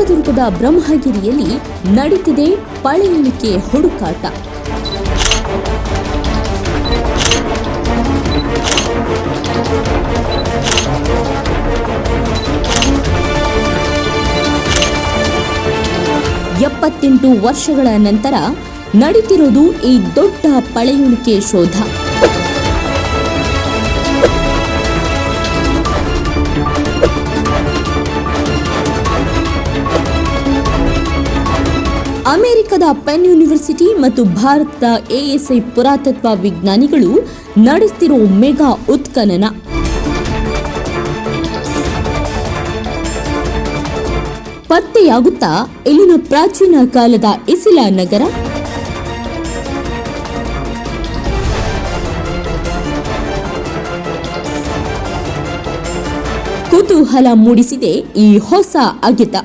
ಚಿತ್ರದುರ್ಗದ ಬ್ರಹ್ಮಗಿರಿಯಲ್ಲಿ ನಡೀತಿದೆ ಪಳೆಯುಳಿಕೆ ಹುಡುಕಾಟ. ಎಪ್ಪತ್ತೆಂಟು ವರ್ಷಗಳ ನಂತರ ನಡೀತಿರೋದು ಈ ದೊಡ್ಡ ಪಳೆಯುಳಿಕೆ ಶೋಧ. ಅಮೆರಿಕದ ಪೆನ್ ಯೂನಿವರ್ಸಿಟಿ ಮತ್ತು ಭಾರತದ ಎಎಸ್ಐ ಪುರಾತತ್ವ ವಿಜ್ಞಾನಿಗಳು ನಡೆಸ್ತಿರೋ ಮೆಗಾ ಉತ್ಖನನ. ಪತ್ತೆಯಾಗುತ್ತಾ ಇಲ್ಲಿನ ಪ್ರಾಚೀನ ಕಾಲದ ಇಸಿಲಾ ನಗರ, ಕುತೂಹಲ ಮೂಡಿಸಿದೆ ಈ ಹೊಸ ಅಗೆತ.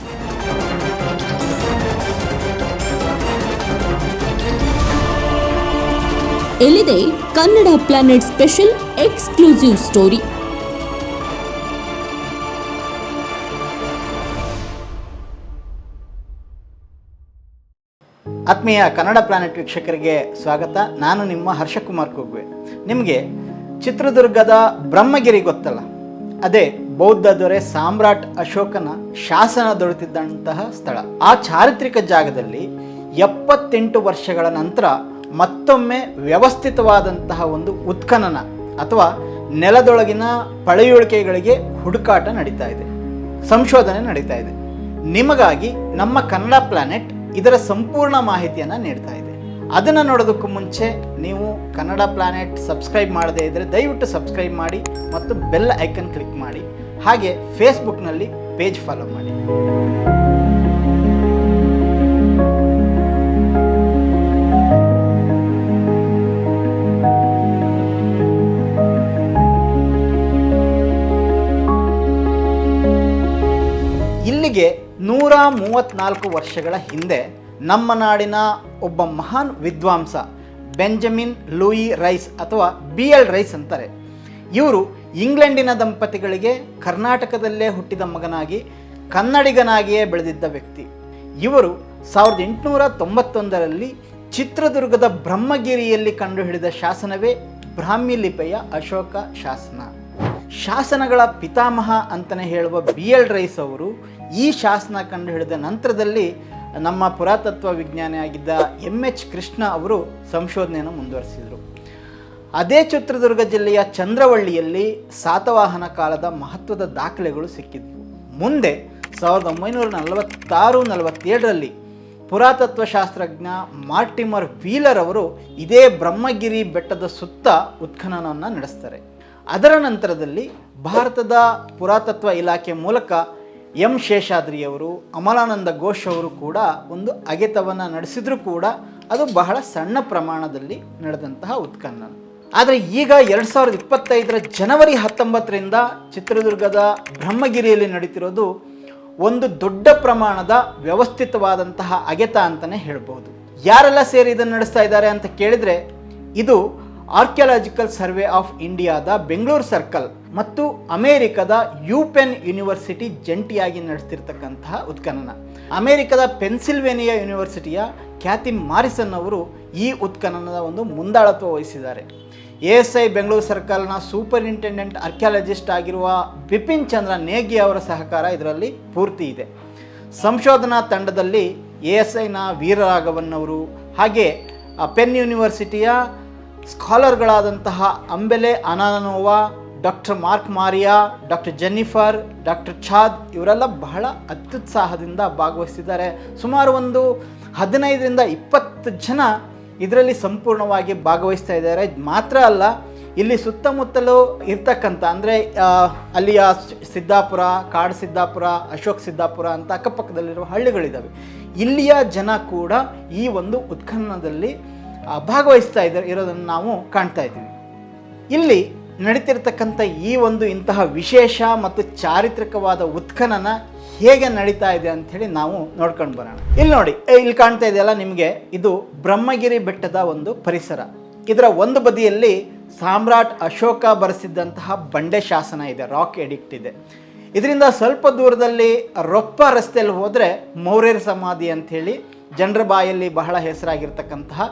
ಎಲ್ಲಿದೆ Kannada planet special exclusive story. ಆತ್ಮೀಯ ಕನ್ನಡ ಪ್ಲಾನೆಟ್ ವೀಕ್ಷಕರಿಗೆ ಸ್ವಾಗತ. ನಾನು ನಿಮ್ಮ ಹರ್ಷಕುಮಾರ್ ಕುಗ್ವೆ. ನಿಮಗೆ ಚಿತ್ರದುರ್ಗದ ಬ್ರಹ್ಮಗಿರಿ ಗೊತ್ತಲ್ಲ, ಅದೇ ಬೌದ್ಧ ದೊರೆ ಸಾಮ್ರಾಟ್ ಅಶೋಕನ ಶಾಸನ ದೊರೆತಿದ್ದಂತಹ ಸ್ಥಳ. ಆ ಚಾರಿತ್ರಿಕ ಜಾಗದಲ್ಲಿ 78 ವರ್ಷಗಳ ನಂತರ ಮತ್ತೊಮ್ಮೆ ವ್ಯವಸ್ಥಿತವಾದಂತಹ ಒಂದು ಉತ್ಖನನ ಅಥವಾ ನೆಲದೊಳಗಿನ ಪಳೆಯುಳಿಕೆಗಳಿಗೆ ಹುಡುಕಾಟ ನಡೀತಾ ಇದೆ, ಸಂಶೋಧನೆ ನಡೀತಾ ಇದೆ. ನಿಮಗಾಗಿ ನಮ್ಮ ಕನ್ನಡ ಪ್ಲಾನೆಟ್ ಇದರ ಸಂಪೂರ್ಣ ಮಾಹಿತಿಯನ್ನು ನೀಡ್ತಾ ಇದೆ. ಅದನ್ನು ನೋಡೋದಕ್ಕೂ ಮುಂಚೆ ನೀವು ಕನ್ನಡ ಪ್ಲಾನೆಟ್ ಸಬ್ಸ್ಕ್ರೈಬ್ ಮಾಡದೇ ಇದ್ದರೆ ದಯವಿಟ್ಟು ಸಬ್ಸ್ಕ್ರೈಬ್ ಮಾಡಿ ಮತ್ತು ಬೆಲ್ ಐಕನ್ ಕ್ಲಿಕ್ ಮಾಡಿ. ಹಾಗೆ ಫೇಸ್ಬುಕ್ನಲ್ಲಿ ಪೇಜ್ ಫಾಲೋ ಮಾಡಿ. ಇಲ್ಲಿಗೆ 134 ವರ್ಷಗಳ ಹಿಂದೆ ನಮ್ಮ ನಾಡಿನ ಒಬ್ಬ ಮಹಾನ್ ವಿದ್ವಾಂಸ ಬೆಂಜಮಿನ್ ಲೂಯಿ ರೈಸ್ ಅಥವಾ BL ರೈಸ್ ಅಂತಾರೆ. ಇವರು ಇಂಗ್ಲೆಂಡಿನ ದಂಪತಿಗಳಿಗೆ ಕರ್ನಾಟಕದಲ್ಲೇ ಹುಟ್ಟಿದ ಮಗನಾಗಿ ಕನ್ನಡಿಗನಾಗಿಯೇ ಬೆಳೆದಿದ್ದ ವ್ಯಕ್ತಿ. ಇವರು 1891ರಲ್ಲಿ ಚಿತ್ರದುರ್ಗದ ಬ್ರಹ್ಮಗಿರಿಯಲ್ಲಿ ಕಂಡುಹಿಡಿದ ಶಾಸನವೇ ಬ್ರಾಹ್ಮಿ ಲಿಪಿಯ ಅಶೋಕ ಶಾಸನ. ಶಾಸನಗಳ ಪಿತಾಮಹ ಅಂತಲೇ ಹೇಳುವ BL ರೈಸ್ ಅವರು ಈ ಶಾಸನ ಕಂಡುಹಿಡಿದ ನಂತರದಲ್ಲಿ ನಮ್ಮ ಪುರಾತತ್ವ ವಿಜ್ಞಾನಿಯಾಗಿದ್ದ MH ಕೃಷ್ಣ ಅವರು ಸಂಶೋಧನೆಯನ್ನು ಮುಂದುವರಿಸಿದರು. ಅದೇ ಚಿತ್ರದುರ್ಗ ಜಿಲ್ಲೆಯ ಚಂದ್ರವಳ್ಳಿಯಲ್ಲಿ ಸಾತವಾಹನ ಕಾಲದ ಮಹತ್ವದ ದಾಖಲೆಗಳು ಸಿಕ್ಕಿದ್ವು. ಮುಂದೆ 1946-47ರಲ್ಲಿ ಪುರಾತತ್ವ ಶಾಸ್ತ್ರಜ್ಞ ಮಾರ್ಟಿಮರ್ ವೀಲರ್ ಅವರು ಇದೇ ಬ್ರಹ್ಮಗಿರಿ ಬೆಟ್ಟದ ಸುತ್ತ ಉತ್ಖನನವನ್ನು ನಡೆಸ್ತಾರೆ. ಅದರ ನಂತರದಲ್ಲಿ ಭಾರತದ ಪುರಾತತ್ವ ಇಲಾಖೆ ಮೂಲಕ M ಶೇಷಾದ್ರಿಯವರು, ಅಮಲಾನಂದ ಘೋಷ್ ಅವರು ಕೂಡ ಒಂದು ಅಗೆತವನ್ನು ನಡೆಸಿದರೂ ಕೂಡ ಅದು ಬಹಳ ಸಣ್ಣ ಪ್ರಮಾಣದಲ್ಲಿ ನಡೆದಂತಹ ಉತ್ಖನನ. ಆದರೆ ಈಗ 2025ರ ಜನವರಿ 19ರಿಂದ ಚಿತ್ರದುರ್ಗದ ಬ್ರಹ್ಮಗಿರಿಯಲ್ಲಿ ನಡೀತಿರೋದು ಒಂದು ದೊಡ್ಡ ಪ್ರಮಾಣದ ವ್ಯವಸ್ಥಿತವಾದಂತಹ ಅಗೆತ ಅಂತಲೇ ಹೇಳ್ಬೋದು. ಯಾರೆಲ್ಲ ಸೇರಿ ಇದನ್ನು ನಡೆಸ್ತಾ ಇದ್ದಾರೆ ಅಂತ ಕೇಳಿದರೆ, ಇದು ಆರ್ಕಿಯಾಲಜಿಕಲ್ ಸರ್ವೆ ಆಫ್ ಇಂಡಿಯಾದ ಬೆಂಗಳೂರು ಸರ್ಕಲ್ ಮತ್ತು ಅಮೆರಿಕದ ಯುಪೆನ್ ಯೂನಿವರ್ಸಿಟಿ ಜಂಟಿಯಾಗಿ ನಡೆಸ್ತಿರ್ತಕ್ಕಂತಹ ಉತ್ಖನನ. ಅಮೆರಿಕದ ಪೆನ್ಸಿಲ್ವೇನಿಯಾ ಯೂನಿವರ್ಸಿಟಿಯ ಖ್ಯಾತಿ ಮಾರಿಸನ್ ಅವರು ಈ ಉತ್ಖನನದ ಒಂದು ಮುಂದಾಳತ್ವ ವಹಿಸಿದ್ದಾರೆ. ASI ಬೆಂಗಳೂರು ಸರ್ಕಲ್ನ ಸೂಪರಿಂಟೆಂಡೆಂಟ್ ಆರ್ಕಿಯಾಲಜಿಸ್ಟ್ ಆಗಿರುವ ಬಿಪಿನ್ ಚಂದ್ರ ನೇಗಿ ಅವರ ಸಹಕಾರ ಇದರಲ್ಲಿ ಪೂರ್ತಿ ಇದೆ. ಸಂಶೋಧನಾ ತಂಡದಲ್ಲಿ ASIನ ವೀರರಾಘವನ್ ಅವರು, ಹಾಗೆ ಪೆನ್ ಯೂನಿವರ್ಸಿಟಿಯ ಸ್ಕಾಲರ್ಗಳಾದಂತಹ ಅಂಬೆಲೆ ಅನಾನೋವಾ, doctor Mark Maria, doctor Jennifer, doctor Chad ಇವರೆಲ್ಲ ಬಹಳ ಅತ್ಯುತ್ಸಾಹದಿಂದ ಭಾಗವಹಿಸಿದ್ದಾರೆ. ಸುಮಾರು ಒಂದು 15ರಿಂದ 20 ಜನ ಇದರಲ್ಲಿ ಸಂಪೂರ್ಣವಾಗಿ ಭಾಗವಹಿಸ್ತಾ ಇದ್ದಾರೆ. ಮಾತ್ರ ಅಲ್ಲ, ಇಲ್ಲಿ ಸುತ್ತಮುತ್ತಲೂ ಇರ್ತಕ್ಕಂಥ ಅಂದರೆ ಅಲ್ಲಿಯ ಸಿದ್ದಾಪುರ, ಕಾಡು ಸಿದ್ದಾಪುರ, ಅಶೋಕ್ ಸಿದ್ದಾಪುರ ಅಂತ ಅಕ್ಕಪಕ್ಕದಲ್ಲಿರುವ ಹಳ್ಳಿಗಳಿದ್ದಾವೆ. ಇಲ್ಲಿಯ ಜನ ಕೂಡ ಈ ಒಂದು ಉತ್ಖನನದಲ್ಲಿ ಭಾಗವಹಿಸ್ತಾ ಇರೋದನ್ನು ನಾವು ಕಾಣ್ತಾ ಇದ್ದೀವಿ. ಇಲ್ಲಿ ನಡೀತಿರ್ತಕ್ಕಂಥ ಈ ಒಂದು ಇಂತಹ ವಿಶೇಷ ಮತ್ತು ಚಾರಿತ್ರಿಕವಾದ ಉತ್ಖನನ ಹೇಗೆ ನಡೀತಾ ಇದೆ ಅಂಥೇಳಿ ನಾವು ನೋಡ್ಕೊಂಡು ಬರೋಣ. ಇಲ್ಲಿ ನೋಡಿ, ಇಲ್ಲಿ ಕಾಣ್ತಾ ಇದೆಯಲ್ಲ ನಿಮಗೆ, ಇದು ಬ್ರಹ್ಮಗಿರಿ ಬೆಟ್ಟದ ಒಂದು ಪರಿಸರ. ಇದರ ಒಂದು ಬದಿಯಲ್ಲಿ ಸಾಮ್ರಾಟ್ ಅಶೋಕ ಬರೆಸಿದ್ದಂತಹ ಬಂಡೆ ಶಾಸನ ಇದೆ, ರಾಕ್ ಎಡಿಕ್ಟ್ ಇದೆ. ಇದರಿಂದ ಸ್ವಲ್ಪ ದೂರದಲ್ಲಿ ರೊಪ್ಪ ರಸ್ತೆಯಲ್ಲಿ ಹೋದರೆ ಮೌರ್ಯರ ಸಮಾಧಿ ಅಂಥೇಳಿ ಜನರ ಬಾಯಲ್ಲಿ ಬಹಳ ಹೆಸರಾಗಿರ್ತಕ್ಕಂತಹ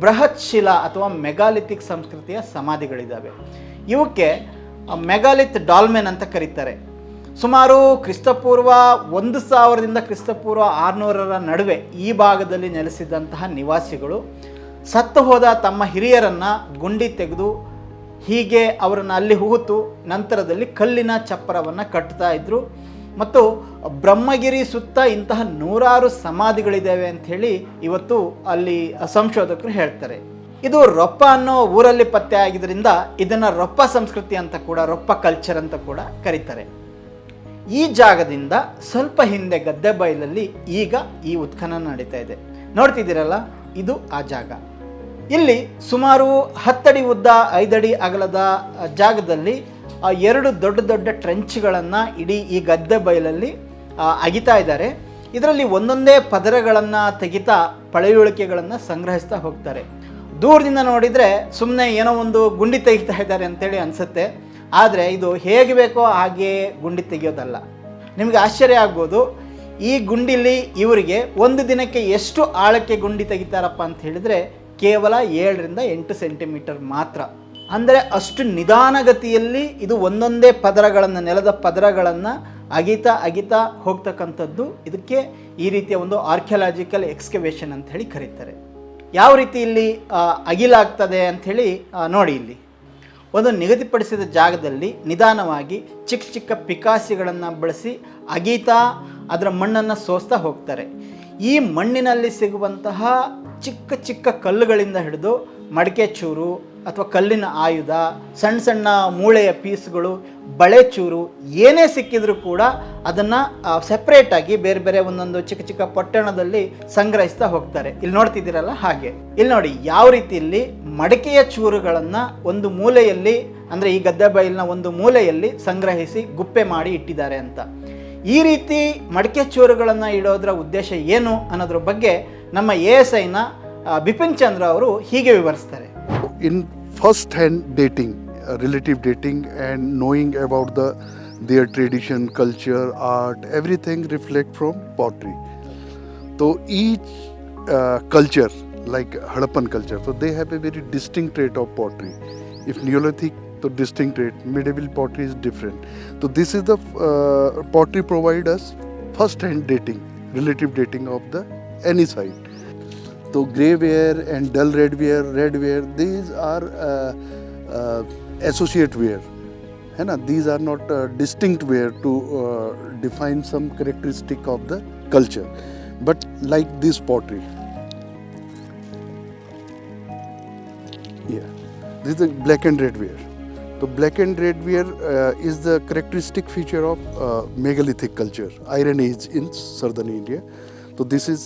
ಬೃಹತ್ ಶಿಲಾ ಅಥವಾ ಮೆಗಾಲಿಥಿಕ್ ಸಂಸ್ಕೃತಿಯ ಸಮಾಧಿಗಳಿದ್ದಾವೆ. ಇವಕ್ಕೆ ಮೆಗಾಲಿತ್ ಡಾಲ್ಮೆನ್ ಅಂತ ಕರೀತಾರೆ. ಸುಮಾರು ಕ್ರಿಸ್ತಪೂರ್ವ 1000ರಿಂದ ಕ್ರಿಸ್ತಪೂರ್ವ 600ರ ನಡುವೆ ಈ ಭಾಗದಲ್ಲಿ ನೆಲೆಸಿದಂತಹ ನಿವಾಸಿಗಳು ಸತ್ತು ಹೋದ ತಮ್ಮ ಹಿರಿಯರನ್ನು ಗುಂಡಿ ತೆಗೆದು ಹೀಗೆ ಅವರನ್ನು ಅಲ್ಲಿ ಹೂತು ನಂತರದಲ್ಲಿ ಕಲ್ಲಿನ ಚಪ್ಪರವನ್ನು ಕಟ್ತಾ ಇದ್ದರು. ಮತ್ತು ಬ್ರಹ್ಮಗಿರಿ ಸುತ್ತ ಇಂತಹ 100 ಸಮಾಧಿಗಳಿದ್ದಾವೆ ಅಂಥೇಳಿ ಇವತ್ತು ಅಲ್ಲಿ ಸಂಶೋಧಕರು ಹೇಳ್ತಾರೆ. ಇದು ರೊಪ್ಪ ಅನ್ನೋ ಊರಲ್ಲಿ ಪತ್ತೆ ಆಗಿದ್ದರಿಂದ ಇದನ್ನು ರೊಪ್ಪ ಸಂಸ್ಕೃತಿ ಅಂತ ಕೂಡ, ರೊಪ್ಪ ಕಲ್ಚರ್ ಅಂತ ಕೂಡ ಕರೀತಾರೆ. ಈ ಜಾಗದಿಂದ ಸ್ವಲ್ಪ ಹಿಂದೆ ಗದ್ದೆ ಬಯಲಲ್ಲಿ ಈಗ ಈ ಉತ್ಖನನ ನಡೀತಾ ಇದೆ. ನೋಡ್ತಿದ್ದೀರಲ್ಲ, ಇದು ಆ ಜಾಗ. ಇಲ್ಲಿ ಸುಮಾರು 10 ಅಡಿ ಉದ್ದ 5 ಅಡಿ ಅಗಲದ ಜಾಗದಲ್ಲಿ 2 ದೊಡ್ಡ ದೊಡ್ಡ ಟ್ರೆಂಚ್ಗಳನ್ನು ಇಡೀ ಈ ಗದ್ದೆ ಬಯಲಲ್ಲಿ ಅಗಿತಾ ಇದ್ದಾರೆ. ಇದರಲ್ಲಿ ಒಂದೊಂದೇ ಪದರಗಳನ್ನು ತೆಗಿತಾ ಪಳೆಯುಳಿಕೆಗಳನ್ನು ಸಂಗ್ರಹಿಸ್ತಾ ಹೋಗ್ತಾರೆ. ದೂರದಿಂದ ನೋಡಿದರೆ ಸುಮ್ಮನೆ ಏನೋ ಒಂದು ಗುಂಡಿ ತೆಗಿತಾ ಇದ್ದಾರೆ ಅಂತೇಳಿ ಅನಿಸುತ್ತೆ. ಆದರೆ ಇದು ಹೇಗೆ ಬೇಕೋ ಹಾಗೆ ಗುಂಡಿ ತೆಗೆಯೋದಲ್ಲ. ನಿಮಗೆ ಆಶ್ಚರ್ಯ ಆಗ್ಬೋದು, ಈ ಗುಂಡಿಲಿ ಇವರಿಗೆ ಒಂದು ದಿನಕ್ಕೆ ಎಷ್ಟು ಆಳಕ್ಕೆ ಗುಂಡಿ ತೆಗಿತಾರಪ್ಪ ಅಂತ ಹೇಳಿದರೆ ಕೇವಲ 7ರಿಂದ 8 ಸೆಂಟಿಮೀಟರ್ ಮಾತ್ರ. ಅಂದರೆ ಅಷ್ಟು ನಿಧಾನಗತಿಯಲ್ಲಿ ಇದು ಒಂದೊಂದೇ ಪದರಗಳನ್ನು, ನೆಲದ ಪದರಗಳನ್ನು ಅಗಿತಾ ಹೋಗ್ತಕ್ಕಂಥದ್ದು. ಇದಕ್ಕೆ ಈ ರೀತಿಯ ಒಂದು ಆರ್ಕಿಯಾಲಜಿಕಲ್ ಎಕ್ಸ್ಕವೇಷನ್ ಅಂತ ಹೇಳಿ ಕರೀತಾರೆ. ಯಾವ ರೀತಿ ಇಲ್ಲಿ ಅಗಿಲಾಗ್ತದೆ ಅಂಥೇಳಿ ನೋಡಿ. ಇಲ್ಲಿ ಒಂದು ನಿಗದಿಪಡಿಸಿದ ಜಾಗದಲ್ಲಿ ನಿಧಾನವಾಗಿ ಚಿಕ್ಕ ಚಿಕ್ಕ ಪಿಕಾಸಿಗಳನ್ನು ಬಳಸಿ ಅಗೀತಾ ಅದರ ಮಣ್ಣನ್ನು ಸೋಸ್ತಾ ಹೋಗ್ತಾರೆ. ಈ ಮಣ್ಣಿನಲ್ಲಿ ಸಿಗುವಂತಹ ಚಿಕ್ಕ ಚಿಕ್ಕ ಕಲ್ಲುಗಳಿಂದ ಹಿಡಿದು ಮಡಿಕೆ ಚೂರು ಅಥವಾ ಕಲ್ಲಿನ ಆಯುಧ, ಸಣ್ಣ ಸಣ್ಣ ಮೂಳೆಯ ಪೀಸ್ಗಳು, ಬಳೆ ಚೂರು ಏನೇ ಸಿಕ್ಕಿದ್ರೂ ಕೂಡ ಅದನ್ನು ಸೆಪ್ರೇಟಾಗಿ ಬೇರೆ ಬೇರೆ ಒಂದೊಂದು ಚಿಕ್ಕ ಚಿಕ್ಕ ಪೊಟ್ಟಣದಲ್ಲಿ ಸಂಗ್ರಹಿಸ್ತಾ ಹೋಗ್ತಾರೆ. ಇಲ್ಲಿ ನೋಡ್ತಿದ್ದೀರಲ್ಲ ಹಾಗೆ. ಇಲ್ಲಿ ನೋಡಿ ಯಾವ ರೀತಿಯಲ್ಲಿ ಮಡಿಕೆಯ ಚೂರುಗಳನ್ನು ಒಂದು ಮೂಲೆಯಲ್ಲಿ, ಅಂದರೆ ಈ ಗದ್ದೆ ಬಯಲಿನ ಒಂದು ಮೂಲೆಯಲ್ಲಿ ಸಂಗ್ರಹಿಸಿ ಗುಪ್ಪೆ ಮಾಡಿ ಇಟ್ಟಿದ್ದಾರೆ ಅಂತ. ಈ ರೀತಿ ಮಡಿಕೆ ಚೂರುಗಳನ್ನು ಇಡೋದ್ರ ಉದ್ದೇಶ ಏನು ಅನ್ನೋದ್ರ ಬಗ್ಗೆ ನಮ್ಮ ASIನ ಬಿಪಿನ್ ಚಂದ್ರ ಅವರು ಹೀಗೆ ವಿವರಿಸ್ತಾರೆ. In first hand dating, relative dating and knowing about their tradition, culture, art, everything reflect from pottery. So each culture, like Harappan culture, so they have a very distinct trait of pottery. If Neolithic, so distinct trait, medieval pottery is different. So this is the pottery provide us first hand dating, relative dating of the any site. So grey wear and dull red wear, these are associate wear. These are not distinct wear to define some characteristic of the culture. But like this pottery, this is the black and red wear. So black and red wear is the characteristic feature of megalithic culture, Iron Age in southern India. So this is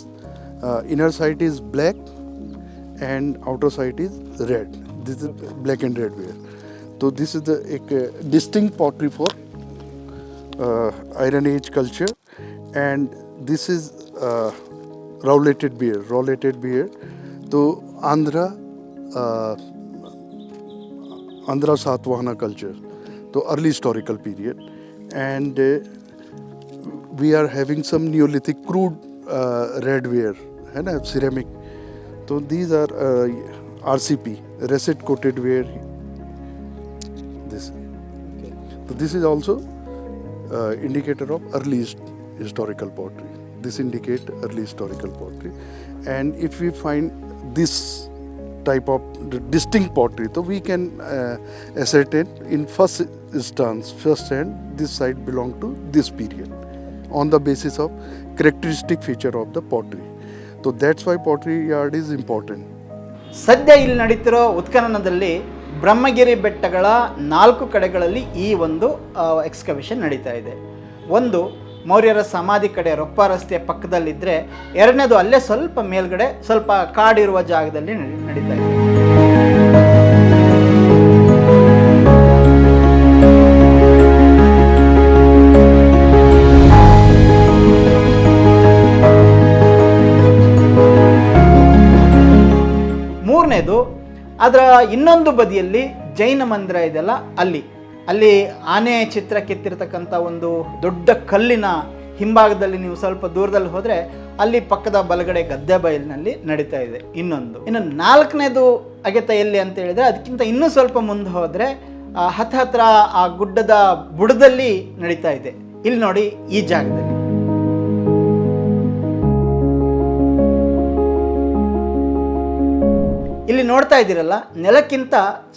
inner side is black and outer side is red. This is black and red wear. So this is the distinct pottery for Iron Age culture, and this is roulated beer. So Andhra Satvahana culture, so early historical period, and we are having some Neolithic crude red ware, ceramic. So these are RCP, russet coated ware. This, so this is also indicator of early historical pottery. This indicate early historical pottery, and if we find this type of distinct pottery, so we can ascertain in first hand this site belong to this period on the basis of characteristic feature of the pottery. So that's why pottery yard is important. ಸದ್ಯ ಇಲ್ಲಿ ನಡೀತಿರೋ ಉತ್ಖನನದಲ್ಲಿ ಬ್ರಹ್ಮಗಿರಿ ಬೆಟ್ಟಗಳ 4 ಕಡೆಗಳಲ್ಲಿ ಈ ಒಂದು excavation ನಡೀತಾ ಇದೆ. ಒಂದು ಮೌರ್ಯರ ಸಮಾಧಿ ಕಡೆ ರೊಪ್ಪ ರಸ್ತೆಯ ಪಕ್ಕದಲ್ಲಿದ್ದರೆ, ಎರಡನೇದು ಅಲ್ಲೇ ಸ್ವಲ್ಪ ಮೇಲ್ಗಡೆ ಸ್ವಲ್ಪ ಕಾಡಿರುವ ಜಾಗದಲ್ಲಿ ನಡೀತಾ ಇದೆ. ಮೂರನೇದು ಅದರ ಇನ್ನೊಂದು ಬದಿಯಲ್ಲಿ ಜೈನ ಮಂದಿರ ಇದೆಯಲ್ಲ ಅಲ್ಲಿ. ಅಲ್ಲಿ ಆನೆ ಚಿತ್ರ ಕೆತ್ತಿರ್ತಕ್ಕಂಥ ಒಂದು ದೊಡ್ಡ ಕಲ್ಲಿನ ಹಿಂಭಾಗದಲ್ಲಿ ನೀವು ಸ್ವಲ್ಪ ದೂರದಲ್ಲಿ ಹೋದರೆ ಅಲ್ಲಿ ಪಕ್ಕದ ಬಲಗಡೆ ಗದ್ದೆ ಬಯಲಿನಲ್ಲಿ ನಡೀತಾ ಇದೆ ಇನ್ನು ನಾಲ್ಕನೇದು ಅಗೆತ ಎಲ್ಲಿ ಅಂತ ಹೇಳಿದರೆ ಅದಕ್ಕಿಂತ ಇನ್ನೂ ಸ್ವಲ್ಪ ಮುಂದೆ ಹೋದರೆ ಹತ್ರ ಆ ಗುಡ್ಡದ ಬುಡದಲ್ಲಿ ನಡೀತಾ ಇದೆ. ಇಲ್ಲಿ ನೋಡಿ ಈ ಜಾಗದಲ್ಲಿ ಇಲ್ಲಿ ನೋಡ್ತಾ ಇದ್ದೀರಲ್ಲ, ನೆಲಕ್ಕಿಂತ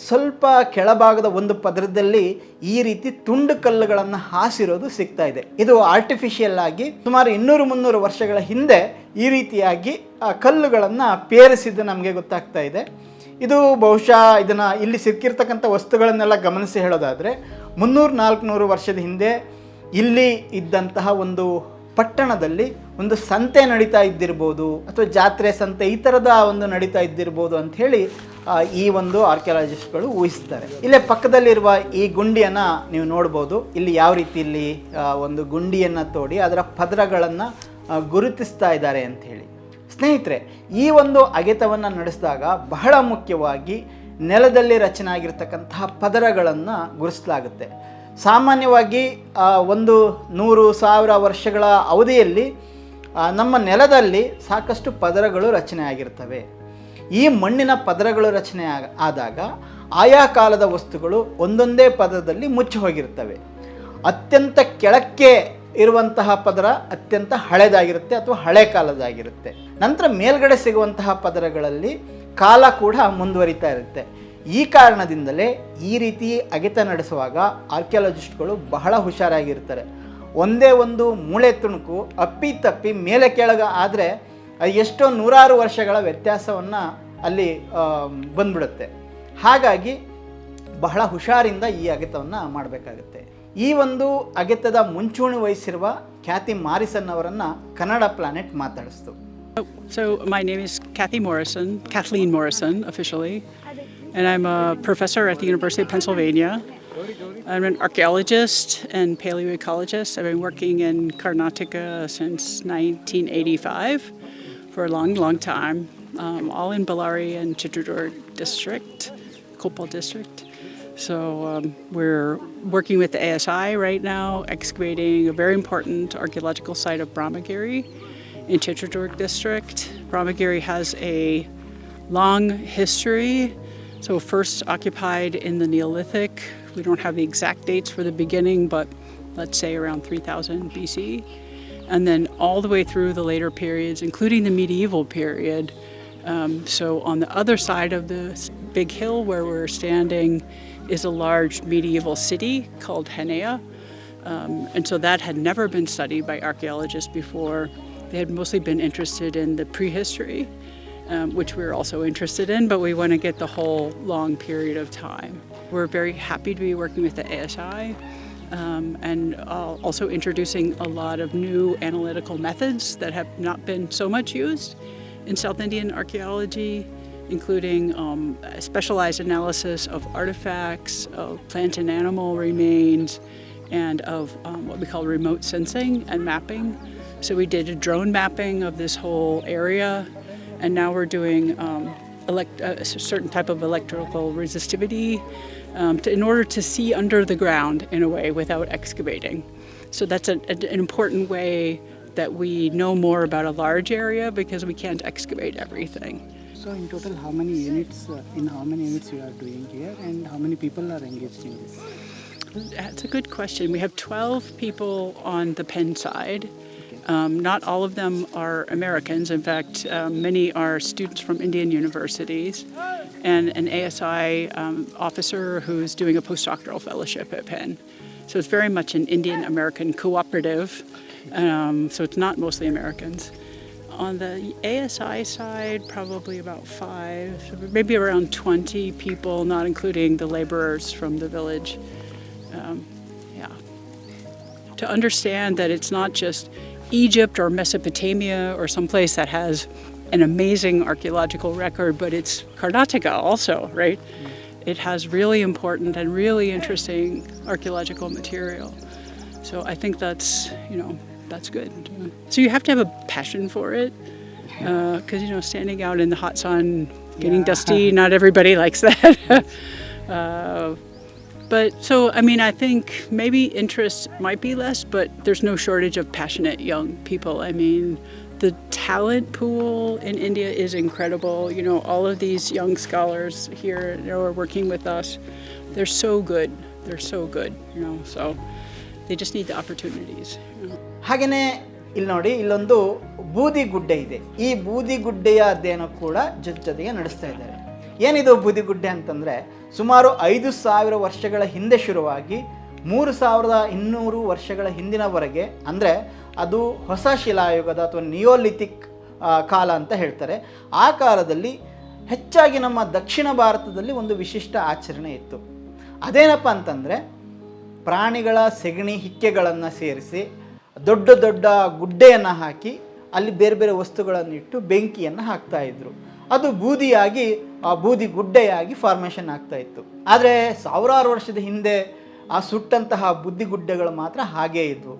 ಸ್ವಲ್ಪ ಕೆಳಭಾಗದ ಒಂದು ಪದರದಲ್ಲಿ ಈ ರೀತಿ ತುಂಡು ಕಲ್ಲುಗಳನ್ನು ಹಾಸಿರೋದು ಸಿಗ್ತಾ ಇದೆ. ಇದು ಆರ್ಟಿಫಿಷಿಯಲ್ ಆಗಿ ಸುಮಾರು 200-300 ವರ್ಷಗಳ ಹಿಂದೆ ಈ ರೀತಿಯಾಗಿ ಕಲ್ಲುಗಳನ್ನು ಪೇರಿಸಿದ್ದು ನಮಗೆ ಗೊತ್ತಾಗ್ತಾ ಇದೆ. ಇದು ಬಹುಶಃ ಇದನ್ನು ಇಲ್ಲಿ ಸಿಕ್ಕಿರ್ತಕ್ಕಂಥ ವಸ್ತುಗಳನ್ನೆಲ್ಲ ಗಮನಿಸಿ ಹೇಳೋದಾದರೆ 300-400 ವರ್ಷದ ಹಿಂದೆ ಇಲ್ಲಿ ಇದ್ದಂತಹ ಒಂದು ಪಟ್ಟಣದಲ್ಲಿ ಒಂದು ಸಂತೆ ನಡೀತಾ ಇದ್ದಿರ್ಬೋದು, ಅಥವಾ ಜಾತ್ರೆ ಸಂತೆ ಈ ಥರದ ಒಂದು ನಡೀತಾ ಇದ್ದಿರ್ಬೋದು ಅಂಥೇಳಿ ಈ ಒಂದು ಆರ್ಕಿಯಾಲಜಿಸ್ಟ್ಗಳು ಊಹಿಸ್ತಾರೆ. ಇಲ್ಲೇ ಪಕ್ಕದಲ್ಲಿರುವ ಈ ಗುಂಡಿಯನ್ನು ನೀವು ನೋಡ್ಬೋದು. ಇಲ್ಲಿ ಯಾವ ರೀತಿ ಇಲ್ಲಿ ಒಂದು ಗುಂಡಿಯನ್ನು ತೋಡಿ ಅದರ ಪದರಗಳನ್ನು ಗುರುತಿಸ್ತಾ ಇದ್ದಾರೆ ಅಂಥೇಳಿ. ಸ್ನೇಹಿತರೆ, ಈ ಒಂದು ಅಗೆತವನ್ನು ನಡೆಸಿದಾಗ ಬಹಳ ಮುಖ್ಯವಾಗಿ ನೆಲದಲ್ಲಿ ರಚನೆ ಆಗಿರ್ತಕ್ಕಂತಹ ಪದರಗಳನ್ನು ಗುರುತಿಸಲಾಗುತ್ತೆ. ಸಾಮಾನ್ಯವಾಗಿ 100,000 ವರ್ಷಗಳ ಅವಧಿಯಲ್ಲಿ ನಮ್ಮ ನೆಲದಲ್ಲಿ ಸಾಕಷ್ಟು ಪದರಗಳು ರಚನೆ ಆಗಿರ್ತವೆ. ಈ ಮಣ್ಣಿನ ಪದರಗಳು ರಚನೆ ಆದಾಗ ಆಯಾ ಕಾಲದ ವಸ್ತುಗಳು ಒಂದೊಂದೇ ಪದರದಲ್ಲಿ ಮುಚ್ಚಿ ಹೋಗಿರ್ತವೆ. ಅತ್ಯಂತ ಕೆಳಕ್ಕೆ ಇರುವಂತಹ ಪದರ ಅತ್ಯಂತ ಹಳೆದಾಗಿರುತ್ತೆ ಅಥವಾ ಹಳೆ ಕಾಲದಾಗಿರುತ್ತೆ. ನಂತರ ಮೇಲ್ಗಡೆ ಸಿಗುವಂತಹ ಪದರಗಳಲ್ಲಿ ಕಾಲ ಕೂಡ ಮುಂದುವರಿತಾ ಇರುತ್ತೆ. ಈ ಕಾರಣದಿಂದಲೇ ಈ ರೀತಿ ಅಗೆತ ನಡೆಸುವಾಗ ಆರ್ಕಿಯಾಲಜಿಸ್ಟ್ಗಳು ಬಹಳ ಹುಷಾರಾಗಿರ್ತಾರೆ. ಒಂದೇ ಒಂದು ಮೂಳೆ ತುಣುಕು ಅಪ್ಪಿತಪ್ಪಿ ಮೇಲೆ ಕೆಳಗೆ ಆದರೆ ಎಷ್ಟೋ 100 ವರ್ಷಗಳ ವ್ಯತ್ಯಾಸವನ್ನು ಅಲ್ಲಿ ಬಂದ್ಬಿಡುತ್ತೆ. ಹಾಗಾಗಿ ಬಹಳ ಹುಷಾರಿಂದ ಈ ಅಗೆತವನ್ನು ಮಾಡಬೇಕಾಗುತ್ತೆ. ಈ ಒಂದು ಅಗೆತದ ಮುಂಚೂಣಿ ವಹಿಸಿರುವ ಖ್ಯಾತಿ ಮಾರಿಸನ್ ಅವರನ್ನು ಕನ್ನಡ ಪ್ಲಾನೆಟ್ ಮಾತಾಡಿಸ್ತು. So my name is Kathleen Morrison officially, and I'm a professor at the University of Pennsylvania. I'm an archaeologist and paleoecologist. I've been working in Karnataka since 1985 for a long time, all in Bellary and Chitradurg district, Koppal district. So we're working with the ASI right now, excavating a very important archaeological site of Brahmagiri in Chitradurg district. Brahmagiri has a long history. So first occupied in the Neolithic. We don't have the exact dates for the beginning, but let's say around 3000 BC. And then all the way through the later periods, including the medieval period. So on the other side of this big hill where we're standing is a large medieval city called Henea. And so that had never been studied by archaeologists before. They had mostly been interested in the prehistory, which we're also interested in, but we want to get the whole long period of time. We're very happy to be working with the ASI and also introducing a lot of new analytical methods that have not been so much used in South Indian archaeology, including specialized analysis of artifacts, of plant and animal remains, and of what we call remote sensing and mapping. So we did a drone mapping of this whole area, and now we're doing a certain type of electrical resistivity in order to see under the ground in a way without excavating. So that's an important way that we know more about a large area because we can't excavate everything. So in total, how many units you are doing here, and how many people are engaged in this? That's a good question. We have 12 people on the Penn side. Not all of them are Americans. In fact, many are students from Indian universities, and an ASI officer who's doing a postdoctoral fellowship at Penn. So it's very much an Indian-American cooperative, so it's not mostly Americans. On the ASI side, probably about 5, maybe around 20 people, not including the laborers from the village. To understand that it's not just Egypt or Mesopotamia or someplace that has an amazing archaeological record, but it's Karnataka also, right? It has really important and really interesting archaeological material. So I think that's good. So you have to have a passion for it, because standing out in the hot sun, getting dusty, not everybody likes that. But so, I mean, I think maybe interest might be less, but there's no shortage of passionate young people. I mean, the talent pool in India is incredible. You know, all of these young scholars here who are working with us, they're so good. They're so good, you know, so they just need the opportunities. You know. ಹಾಗೆಯೇ ಇಲ್ಲಿ ನೋಡಿ, ಇಲ್ಲೊಂದು ಬೂದಿಗುಡ್ಡೆ ಇದೆ. ಈ ಬೂದಿಗುಡ್ಡೆಯ ಅಧ್ಯಯನ ಕೂಡ ಜೊತೆಗೆ ನಡೆಸ್ತಾ ಇದ್ದಾರೆ. ಏನಿದು ಬೂದಿಗುಡ್ಡೆ ಅಂತಂದರೆ, ಸುಮಾರು 5,000 ವರ್ಷಗಳ ಹಿಂದೆ ಶುರುವಾಗಿ 3,200 ವರ್ಷಗಳ ಹಿಂದಿನವರೆಗೆ, ಅಂದರೆ ಅದು ಹೊಸ ಶಿಲಾಯುಗದ ಅಥವಾ ನಿಯೋಲಿಥಿಕ್ ಕಾಲ ಅಂತ ಹೇಳ್ತಾರೆ. ಆ ಕಾಲದಲ್ಲಿ ಹೆಚ್ಚಾಗಿ ನಮ್ಮ ದಕ್ಷಿಣ ಭಾರತದಲ್ಲಿ ಒಂದು ವಿಶಿಷ್ಟ ಆಚರಣೆ ಇತ್ತು. ಅದೇನಪ್ಪ ಅಂತಂದರೆ, ಪ್ರಾಣಿಗಳ ಸೆಗಣಿ ಹಿಕ್ಕೆಗಳನ್ನು ಸೇರಿಸಿ ದೊಡ್ಡ ದೊಡ್ಡ ಗುಡ್ಡೆಯನ್ನು ಹಾಕಿ ಅಲ್ಲಿ ಬೇರೆ ಬೇರೆ ವಸ್ತುಗಳನ್ನು ಇಟ್ಟು ಬೆಂಕಿಯನ್ನು ಹಾಕ್ತಾಯಿದ್ರು. ಅದು ಬೂದಿಯಾಗಿ, ಆ ಬೂದಿ ಗುಡ್ಡೆಯಾಗಿ ಫಾರ್ಮೇಷನ್ ಆಗ್ತಾ ಇತ್ತು. ಆದರೆ ಸಾವಿರಾರು ವರ್ಷದ ಹಿಂದೆ ಆ ಸುಟ್ಟಂತಹ ಬೂದಿಗುಡ್ಡೆಗಳು ಮಾತ್ರ ಹಾಗೇ ಇದ್ವು.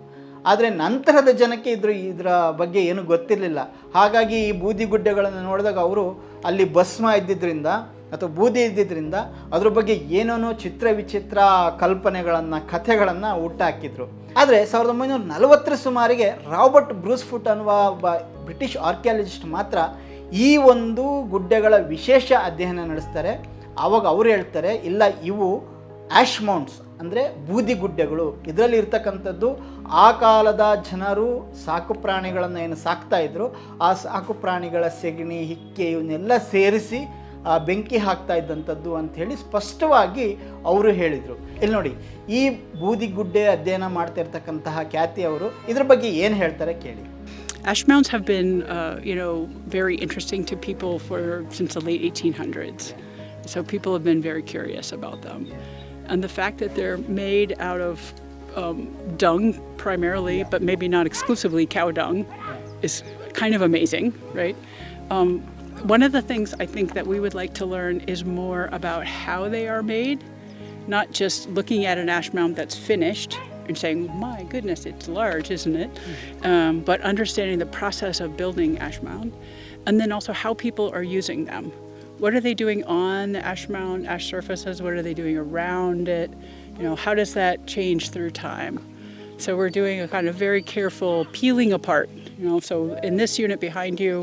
ಆದರೆ ನಂತರದ ಜನಕ್ಕೆ ಇದರ ಬಗ್ಗೆ ಏನು ಗೊತ್ತಿರಲಿಲ್ಲ. ಹಾಗಾಗಿ ಈ ಬೂದಿಗುಡ್ಡೆಗಳನ್ನು ನೋಡಿದಾಗ ಅವರು ಅಲ್ಲಿ ಭಸ್ಮ ಇದ್ದಿದ್ದರಿಂದ ಅಥವಾ ಬೂದಿ ಇದ್ದಿದ್ದರಿಂದ ಅದ್ರ ಬಗ್ಗೆ ಏನೇನೋ ಚಿತ್ರ ವಿಚಿತ್ರ ಕಲ್ಪನೆಗಳನ್ನು, ಕಥೆಗಳನ್ನು ಹುಟ್ಟಾಕಿದ್ರು. ಆದರೆ 1940 ಸುಮಾರಿಗೆ ರಾಬರ್ಟ್ ಬ್ರೂಸ್ಫುಟ್ ಅನ್ನುವ ಒಬ್ಬ ಬ್ರಿಟಿಷ್ ಆರ್ಕಿಯಾಲಜಿಸ್ಟ್ ಮಾತ್ರ ಈ ಒಂದು ಗುಡ್ಡೆಗಳ ವಿಶೇಷ ಅಧ್ಯಯನ ನಡೆಸ್ತಾರೆ. ಆವಾಗ ಅವರು ಹೇಳ್ತಾರೆ, ಇಲ್ಲ, ಇವು ಆ್ಯಶ್ ಮೌಂಟ್ಸ್ ಅಂದರೆ ಬೂದಿ ಗುಡ್ಡೆಗಳು. ಇದರಲ್ಲಿ ಇರ್ತಕ್ಕಂಥದ್ದು ಆ ಕಾಲದ ಜನರು ಸಾಕು ಪ್ರಾಣಿಗಳನ್ನು ಏನು ಸಾಕ್ತಾ ಇದ್ರು, ಆ ಸಾಕು ಪ್ರಾಣಿಗಳ ಸೆಗಣಿ, ಹಿಕ್ಕೆ ಇವನ್ನೆಲ್ಲ ಸೇರಿಸಿ ಬೆಂಕಿ ಹಾಕ್ತಾ ಇದ್ದಂಥದ್ದು ಅಂಥೇಳಿ ಸ್ಪಷ್ಟವಾಗಿ ಅವರು ಹೇಳಿದರು. ಇಲ್ಲಿ ನೋಡಿ, ಈ ಬೂದಿಗುಡ್ಡೆ ಅಧ್ಯಯನ ಮಾಡ್ತಾ ಇರ್ತಕ್ಕಂತಹ ಖ್ಯಾತಿ ಅವರು ಇದ್ರ ಬಗ್ಗೆ ಏನು ಹೇಳ್ತಾರೆ ಕೇಳಿ. Ash mounds have been, very interesting to people since the late 1800s. So people have been very curious about them. And the fact that they're made out of dung primarily, but maybe not exclusively cow dung, is kind of amazing, right? One of the things I think that we would like to learn is more about how they are made, not just looking at an ash mound that's finished and saying, my goodness, it's large, isn't it? But understanding the process of building ash mound, and then also how people are using them. What are they doing on the ash mound, ash surfaces? What are they doing around it? How does that change through time? So we're doing a kind of very careful peeling apart. So in this unit behind you,